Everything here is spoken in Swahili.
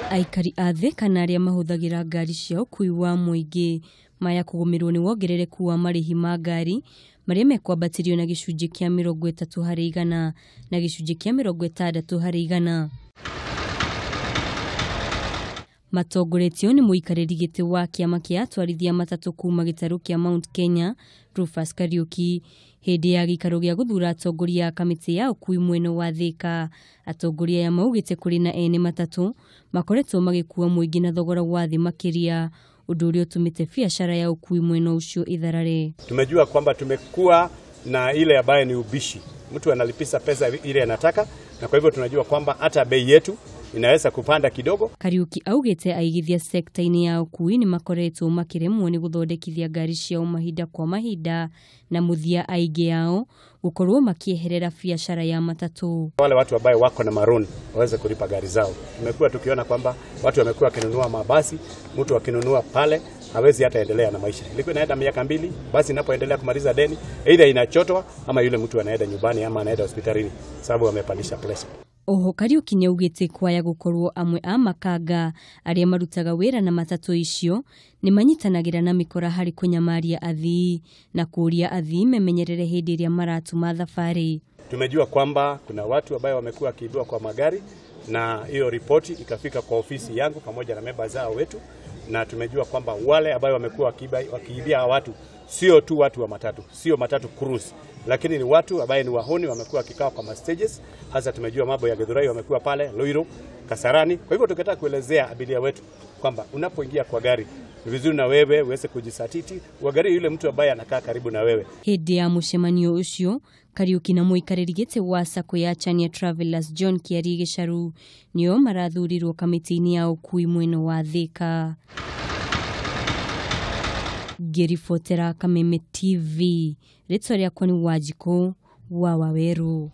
Aikari a Thika na aria mahuthagira ngari cia ukui wa muingi maya kugumirwo ni wongerereku wa marihi ma ngari maria mekwambatirio na gicunji kia 30% na gicunji kia 60%. Matongoretio ni muikariri giti wa kiama kia atwarithia matatu kuma gitaru kia Mount Kenya Rufus Kariuki hindi ya gikaro gia guthura atongoria ya kamiti ya ukui mwena wa Thika. Atongoria ya maugite kuri na ene matatu makoretwo magikua muingi na thogora wa thi makiria, undu uria utumite biashara ya ukui mwena ucio itharare. Tumejua kwamba tumekuwa na ile ambayo ni ubishi, mtu analipisa pesa ile anataka, na kwa hivyo tunajua kwamba hata bei yetu inaweza kupanda kidogo. Kariuki augite aigithia sekta-ini ya ukui ni makoretwo makiremwo ni guthondekithia ngari cia mahinda kwa mahinda na muthia aige yao gukorwo makieherera biashara ya matatu. Wale watu ambao wako na maroni waweze kulipa gari zao. Tumekuwa tukiona kwamba watu wamekuwa kinunua mabasi, mtu akinunua pale hawezi hata endelea na maisha. Ilikuwa inaenda miaka 2, basi inapoendelea kumaliza deni, aidha inachotwa ama yule mtu anaenda nyumbani ama anaenda hospitalini sababu amepandisha pesa. Oho Kariuki nyaugite kwaya gukorwo amwe a makanga aria marutaga wira na matatu icio ni manyitanagira na mikora hari kunyamaria athii na kuria athii memenyerere hindi iria maratuma thafari. Tumejua kwamba kuna watu ambao wamekuwa kiibwa kwa magari, na hiyo ripoti ikafika kwa ofisi yangu pamoja na members zao wetu, na tumejua kwamba wale ambao wamekuwa wakiibia watu sio tu watu wa matatu, sio matatu cruise, lakini ni watu ambao ni wahoni wamekuwa kikao kwa stages. Hasa tumejua mambo ya Githurai wamekuwa pale Loiro, Kasarani. Kwa hivyo tukataka kuelezea abiria wetu kwamba unapoingia kwa gari ni vizuri na wewe uweze kujisatiti, uangalie yule mtu ambaye anakaa karibu na wewe. Hindi ya mucemanio ucio Kariuki na muikariri giti wa sako ya Chania Travelers John Kiari Gicaru nio marathurirwo kamiti-ini ya ukui mwena wa Thika. Thika Kameme TV, ritwa riakwa ni Wanjiku wa Waweru.